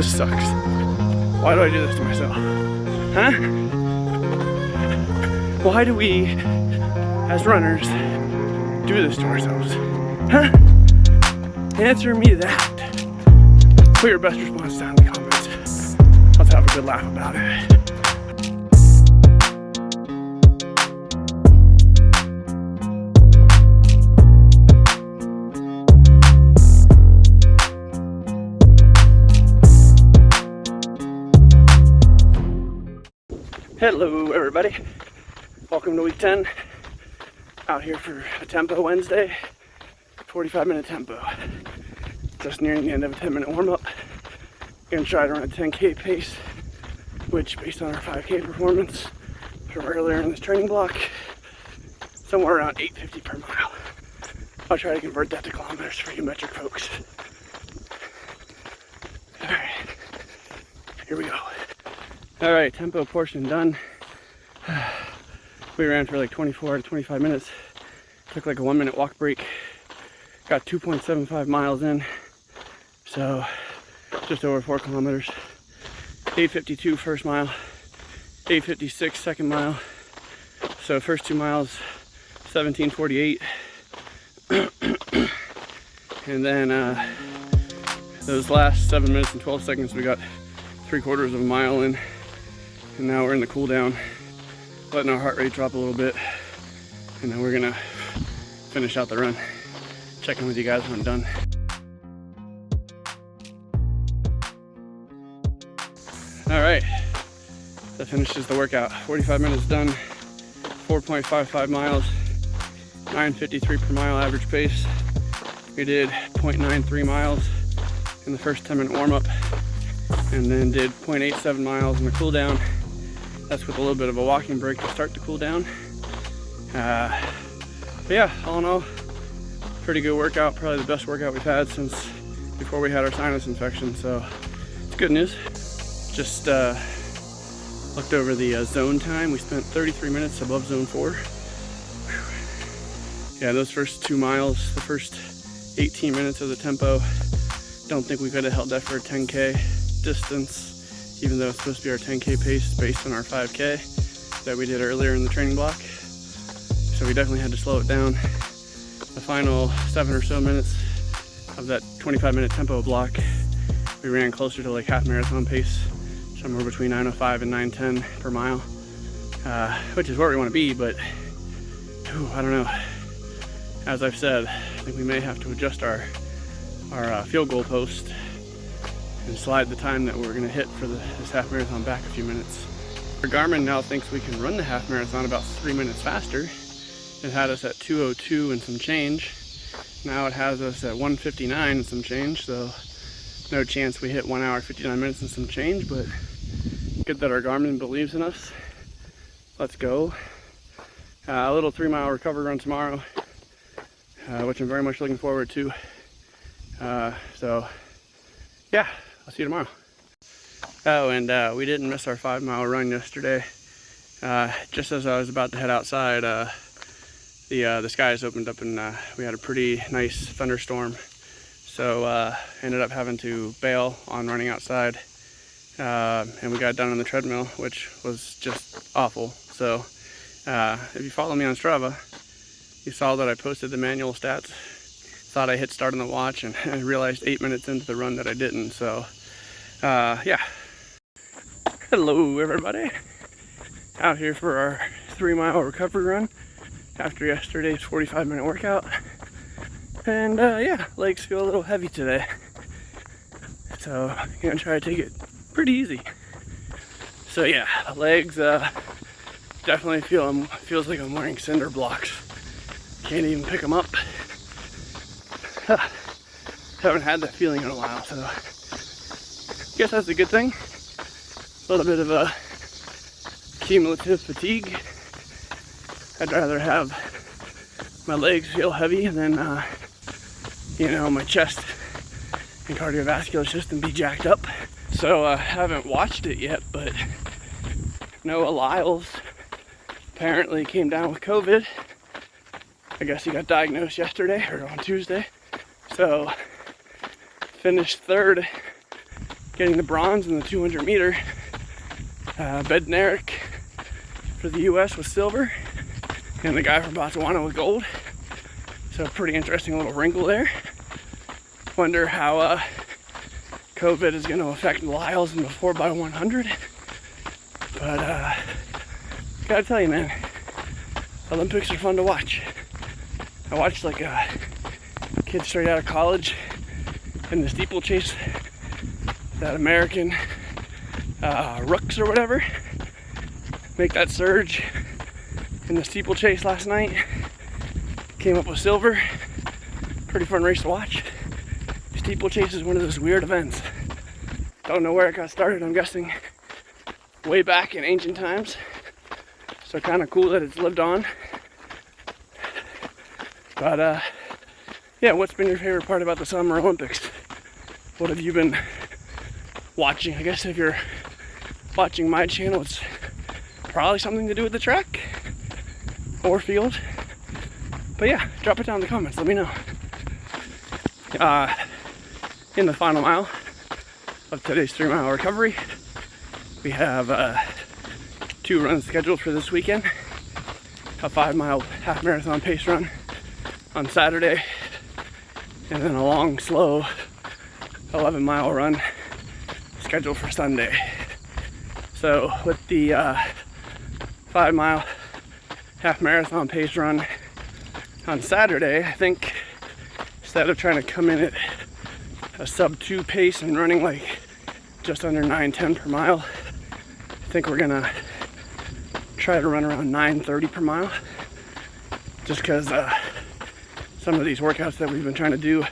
This sucks. Why do I do this to myself? Huh? Why do we, as runners, do this to ourselves? Huh? Answer me that. Put your best response down in the comments. Let's have a good laugh about it. Hello everybody, welcome to week 10, out here for a tempo Wednesday, 45-minute tempo, just nearing the end of a 10-minute warm-up. Gonna try to run a 10K pace, which based on our 5K performance from earlier in this training block, somewhere around 850 per mile. I'll try to convert that to kilometers for you metric folks. Alright, here we go. Alright, tempo portion done. We ran for like 24 to 25 minutes. Took like a 1-minute walk break. Got 2.75 miles in. So just over 4 kilometers. 8:52 first mile. 8:56 second mile. So first 2 miles, 17:48. And then those last 7 minutes and 12 seconds we got 3/4 of a mile in. And now we're in the cool down, letting our heart rate drop a little bit, and then we're gonna finish out the run. Check in with you guys when I'm done. All right, that finishes the workout. 45 minutes done, 4.55 miles, 9:53 per mile average pace. We did 0.93 miles in the first 10-minute warm-up, and then did 0.87 miles in the cool down. That's with a little bit of a walking break to start the cool down. But yeah, all in all, pretty good workout. Probably the best workout we've had since before we had our sinus infection. So it's good news. Just looked over the zone time. We spent 33 minutes above zone 4. Whew. Yeah, those first 2 miles, the first 18 minutes of the tempo, don't think we could have held that for a 10K distance, even though it's supposed to be our 10K pace based on our 5K that we did earlier in the training block. So we definitely had to slow it down. The final 7 or so minutes of that 25-minute tempo block, we ran closer to like half marathon pace, somewhere between 9:05 and 9:10 per mile, which is where we want to be, but I don't know. As I've said, I think we may have to adjust our field goal post and slide the time that we're going to hit for this half marathon back a few minutes. Our Garmin now thinks we can run the half marathon about 3 minutes faster. It had us at 2:02 and some change. Now it has us at 1:59 and some change, so no chance we hit 1 hour 59 minutes and some change, but good that our Garmin believes in us. Let's go. A little 3-mile recovery run tomorrow, which I'm very much looking forward to. So yeah, I'll see you tomorrow. Oh, and we didn't miss our 5-mile run yesterday. Just as I was about to head outside, the skies opened up and we had a pretty nice thunderstorm. So ended up having to bail on running outside. And we got done on the treadmill, which was just awful. So if you follow me on Strava, you saw that I posted the manual stats. Thought I hit start on the watch and I realized 8 minutes into the run that I didn't. So yeah. Hello everybody. Out here for our 3-mile recovery run after yesterday's 45-minute workout. And yeah, legs feel a little heavy today. So I'm gonna try to take it pretty easy. So yeah, the legs definitely feels like I'm wearing cinder blocks. Can't even pick them up. Haven't had that feeling in a while, so I guess that's a good thing. A little bit of a cumulative fatigue. I'd rather have my legs feel heavy than my chest and cardiovascular system be jacked up. So I haven't watched it yet, but Noah Lyles apparently came down with COVID. I guess he got diagnosed yesterday or on Tuesday. So finished third getting the bronze in the 200 meter. Bednarik for the US with silver, and the guy from Botswana with gold. So pretty interesting little wrinkle there. Wonder how COVID is going to affect Lyles in the 4x100. But gotta tell you, man, Olympics are fun to watch. I watched like a kid straight out of college in the steeplechase, that American Rooks or whatever, make that surge in the steeplechase last night. Came up with silver. Pretty fun race to watch. Steeplechase is one of those weird events. Don't know where it got started. I'm guessing way back in ancient times. So kind of cool that it's lived on. But yeah, what's been your favorite part about the Summer Olympics? What have you been watching? I guess if you're watching my channel, it's probably something to do with the track or field. But yeah, drop it down in the comments, let me know. In the final mile of today's 3-mile recovery, we have 2 runs scheduled for this weekend. A 5-mile half marathon pace run on Saturday, and then a long, slow 11-mile run scheduled for Sunday. So with the 5-mile half marathon pace run on Saturday, I think instead of trying to come in at a sub 2 pace and running like just under 9:10 per mile, I think we're gonna try to run around 9:30 per mile, just because some of these workouts that we've been trying to do,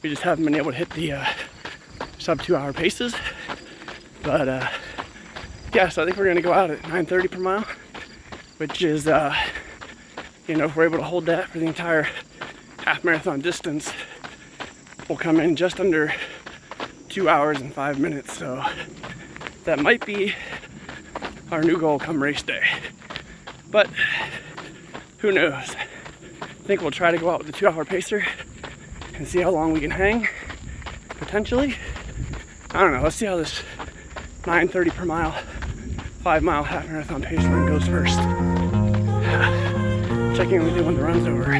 we just haven't been able to hit the sub 2 hour paces. But yeah, so I think we're gonna go out at 9:30 per mile, which is you know, if we're able to hold that for the entire half marathon distance, we'll come in just under 2 hours and 5 minutes. So that might be our new goal come race day, but who knows? I think we'll try to go out with the 2 hour pacer and see how long we can hang, potentially. I don't know, let's see how this 9:30 per mile 5-mile half marathon pace run goes first. Check in with you when the run's over.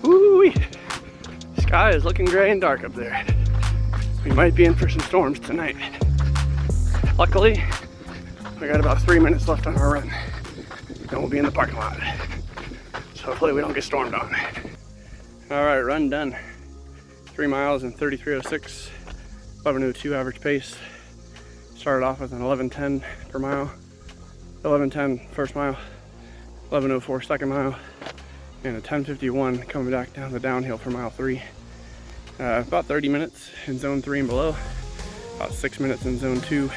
Woo-wee. Sky is looking gray and dark up there. We might be in for some storms tonight. Luckily, we got about 3 minutes left on our run, and we'll be in the parking lot. So hopefully we don't get stormed on. All right, run done. 3 miles in 33:06, 11:02 average pace. Started off with an 11:10 per mile, 11:10 first mile, 11:04 second mile, and a 10:51 coming back down the downhill for mile 3. About 30 minutes in zone 3 and below, about 6 minutes in zone 2,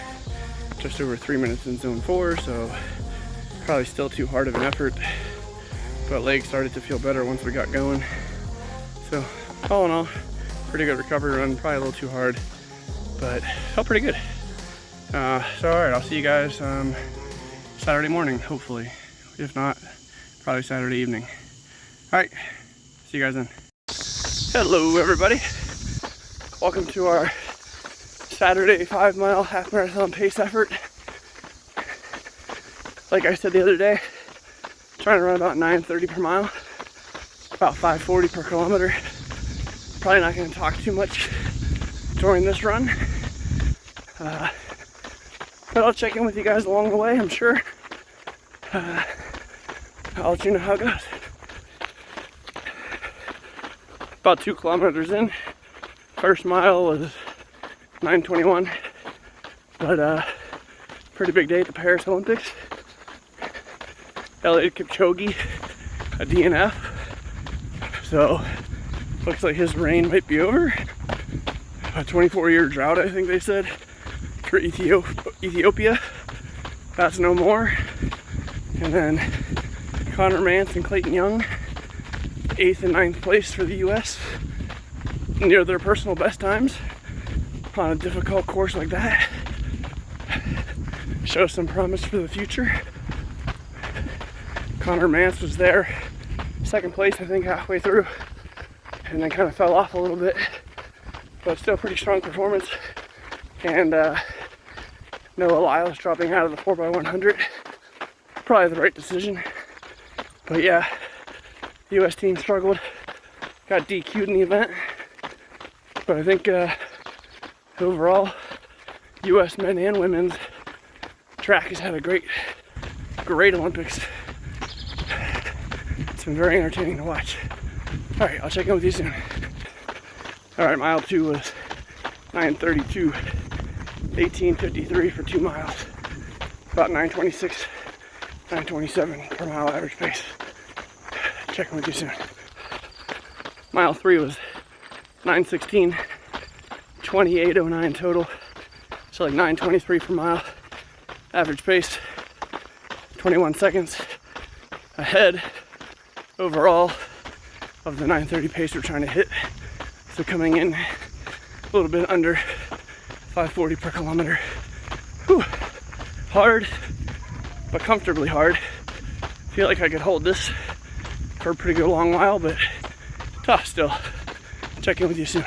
just over 3 minutes in zone 4, so probably still too hard of an effort, but legs started to feel better once we got going. So all in all, pretty good recovery run, probably a little too hard, but felt pretty good. So all right, I'll see you guys Saturday morning, hopefully. If not, probably Saturday evening. All right, see you guys then. Hello everybody, welcome to our Saturday 5-mile half marathon pace effort. Like I said the other day, trying to run about 9:30 per mile, about 5:40 per kilometer. Probably not going to talk too much during this run, but I'll check in with you guys along the way, I'm sure. I'll let you know how it goes. About 2 kilometers in. First mile was 9:21, but pretty big day at the Paris Olympics. Eliud Kipchoge, a DNF, so looks like his reign might be over. A 24-year drought, I think they said, for Ethiopia. That's no more. And then Connor Mance and Clayton Young, 8th and 9th place for the US, near their personal best times. on a difficult course like that. Show some promise for the future. Connor Mance was there, second place I think halfway through, and then kind of fell off a little bit, but still pretty strong performance. And Noah Lyles dropping out of the 4x100, probably the right decision. But yeah, the US team struggled, got DQ'd in the event, but I think overall US men and women's track has had a great Olympics. It's been very entertaining to watch. All right, I'll check in with you soon. All right, mile 2 was 9:32, 18:53 for 2 miles, about 9:26, 9:27 per mile average pace. Check in with you soon. Mile 3 was 9:16, 28:09 total, so like 9:23 per mile average pace, 21 seconds ahead overall of the 9:30 pace we're trying to hit. So coming in a little bit under 5:40 per kilometer. Whew. Hard, but comfortably hard. Feel like I could hold this for a pretty good long while, but tough still. Check in with you soon.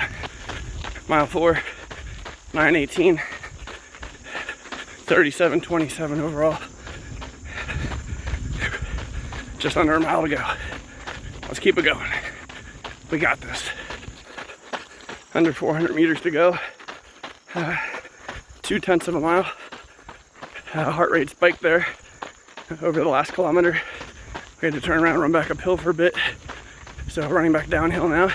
Mile 4, 9:18, 37:27 overall. Just under a mile to go. Let's keep it going. We got this. Under 400 meters to go. 0.2 of a mile. Heart rate spiked there over the last kilometer. We had to turn around and run back uphill for a bit. So running back downhill now.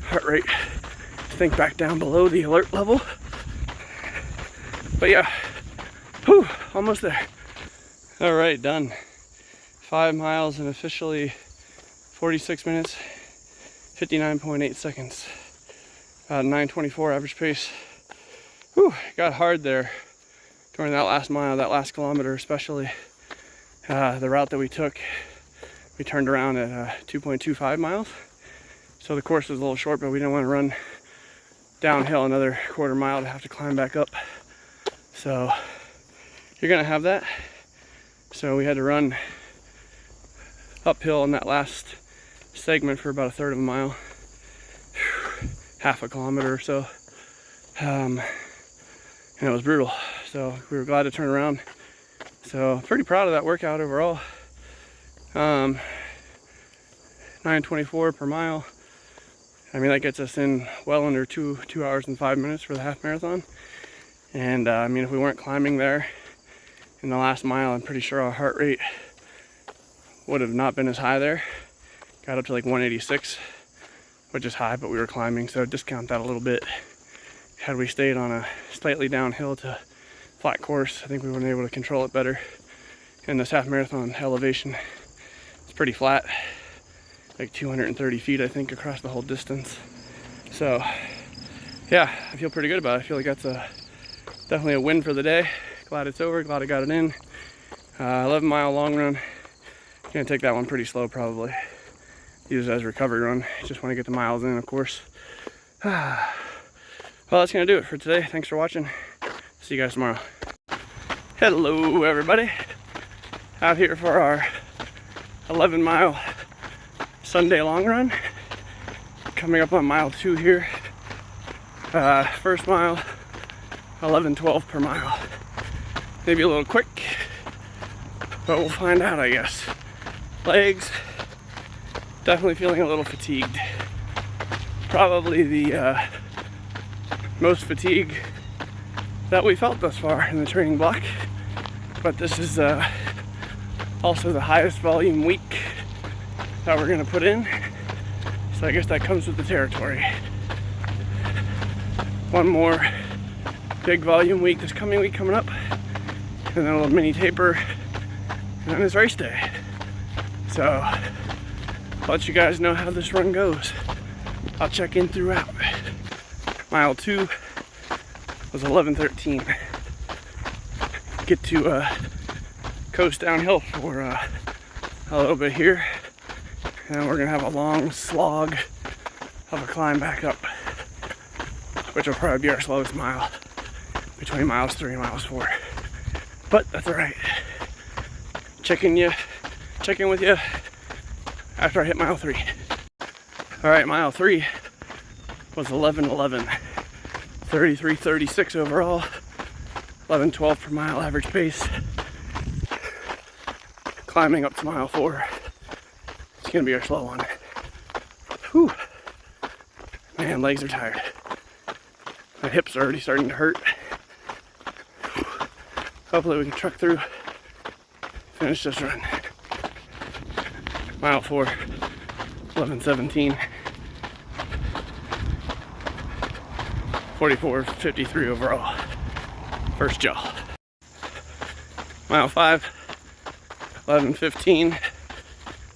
Heart rate, I think, back down below the alert level. But yeah, whew, almost there. All right, done. 5 miles in officially 46 minutes, 59.8 seconds. 9:24 average pace. Whew, got hard there during that last mile, that last kilometer especially. The route that we took, we turned around at 2.25 miles. So the course was a little short, but we didn't want to run downhill another quarter mile to have to climb back up. So you're gonna have that. So we had to run uphill in that last segment for about 1/3 of a mile, half a kilometer or so, and it was brutal. So we were glad to turn around. So pretty proud of that workout overall. 9:24 per mile. I mean, that gets us in well under 2 hours and 5 minutes for the half marathon. And I mean, if we weren't climbing there in the last mile, I'm pretty sure our heart rate would have not been as high there. Got up to like 186, which is high, but we were climbing, so discount that a little bit. Had we stayed on a slightly downhill to flat course, I think we would have been able to control it better. And this half marathon elevation is pretty flat, like 230 feet, I think, across the whole distance. So yeah, I feel pretty good about it. I feel like that's definitely a win for the day. Glad it's over, glad I got it in. 11-mile long run. Gonna take that one pretty slow probably. Use it as a recovery run. Just want to get the miles in, of course. Well, that's gonna do it for today. Thanks for watching. See you guys tomorrow. Hello everybody. Out here for our 11-mile Sunday long run. Coming up on mile 2 here. First mile, 11:12 per mile. Maybe a little quick, but we'll find out, I guess. Legs, definitely feeling a little fatigued. Probably the most fatigue that we felt thus far in the training block. But this is also the highest volume week that we're gonna put in. So I guess that comes with the territory. One more big volume week this coming week coming up, and then a little mini taper, and then it's race day. So I'll let you guys know how this run goes. I'll check in throughout. Mile 2 was 11:13. Get to coast downhill for a little bit here, and we're gonna have a long slog of a climb back up. which will probably be our slowest mile between miles 3 and miles 4. But that's all right. Check in with you after I hit mile 3. All right, mile 3 was 11:11, 33:36 overall, 11:12 per mile average pace. Climbing up to mile 4. It's gonna be our slow one. Whew. Man, legs are tired. My hips are already starting to hurt. Hopefully we can truck through, finish this run. Mile 4, 11:17, 44:53 overall. First jaw. Mile 5, 11:15,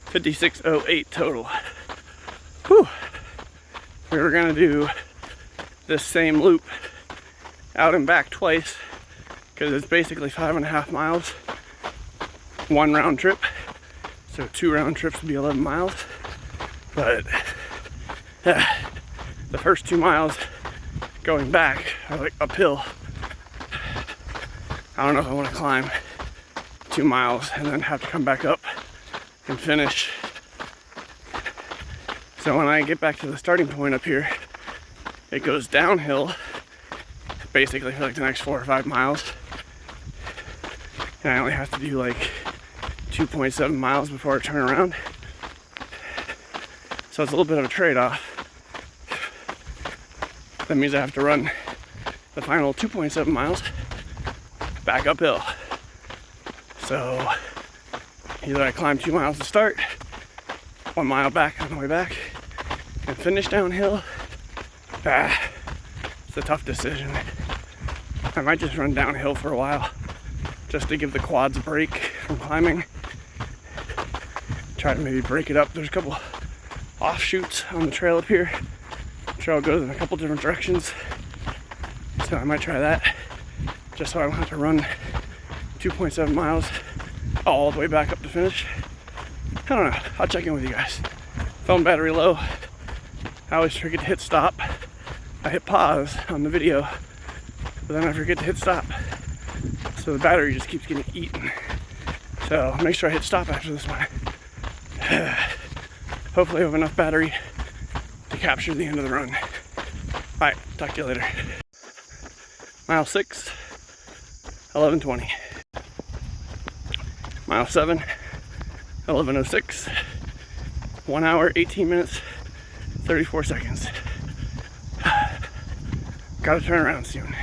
56:08 total. Whew. We were gonna do this same loop out and back twice because it's basically 5.5 miles, 1 round trip. So 2 round trips would be 11 miles. But the first 2 miles going back are like uphill. I don't know if I want to climb 2 miles and then have to come back up and finish. So when I get back to the starting point up here, it goes downhill basically for like the next 4 or 5 miles. And I only have to do like 2.7 miles before I turn around. So it's a little bit of a trade-off. That means I have to run the final 2.7 miles back uphill. So either I climb 2 miles to start, 1 mile back on the way back, and finish downhill. It's a tough decision. I might just run downhill for a while just to give the quads a break from climbing. Try to maybe break it up. There's a couple offshoots on the trail up here. The trail goes in a couple different directions. So I might try that just so I don't have to run 2.7 miles all the way back up to finish. I don't know. I'll check in with you guys. Phone battery low. I always forget to hit stop. I hit pause on the video, but then I forget to hit stop. So the battery just keeps getting eaten. So make sure I hit stop after this one. Hopefully I have enough battery to capture the end of the run. Alright, talk to you later. Mile 6, 11:20. Mile 7, 11:06. 1 hour, 18 minutes, 34 seconds. Gotta turn around soon.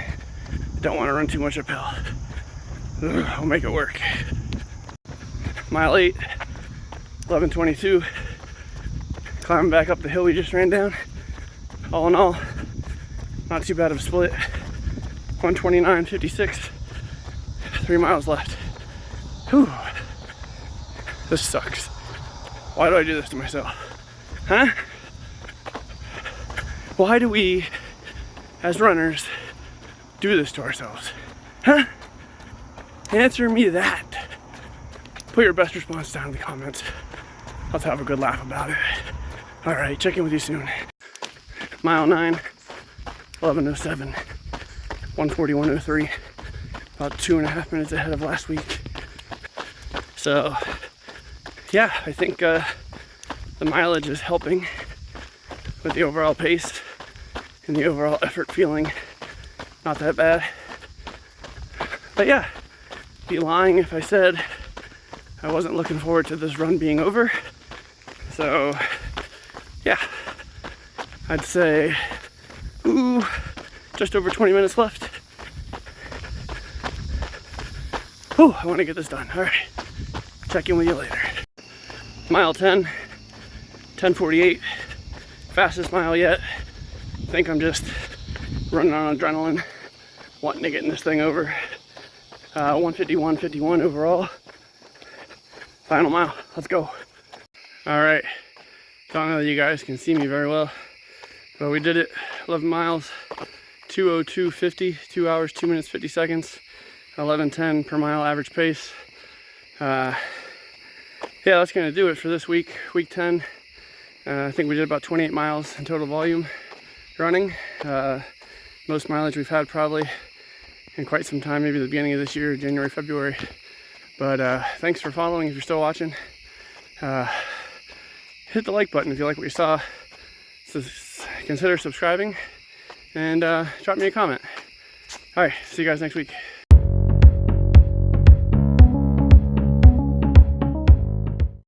Don't want to run too much uphill. I'll make it work. Mile 8, 11:22. Climbing back up the hill we just ran down. All in all, not too bad of a split. 129.56. 3 miles left. Whew. This sucks. Why do I do this to myself? Huh? Why do we, as runners, do this to ourselves? Huh? Answer me that. Put your best response down in the comments. Let's have a good laugh about it. Alright, check in with you soon. Mile 9, 11:07. 141.03. About 2.5 minutes ahead of last week. So, yeah, I think the mileage is helping with the overall pace and the overall effort feeling not that bad. But yeah, I'd be lying if I said I wasn't looking forward to this run being over. So yeah, I'd say just over 20 minutes left. Whew, I want to get this done. All right, check in with you later. Mile 10, 10:48, fastest mile yet. I think I'm just running on adrenaline, wanting to get this thing over. 151.51 overall. Final mile, let's go. All right, don't know that you guys can see me very well, but we did it. 11 miles, 2:02.50, 2 hours, 2 minutes, 50 seconds, 11:10 per mile average pace. Yeah, that's gonna do it for this week, week 10. I think we did about 28 miles in total volume running. most mileage we've had probably in quite some time, maybe the beginning of this year, January, February. But thanks for following if you're still watching. Hit the like button if you like what you saw. So consider subscribing and drop me a comment. All right, see you guys next week.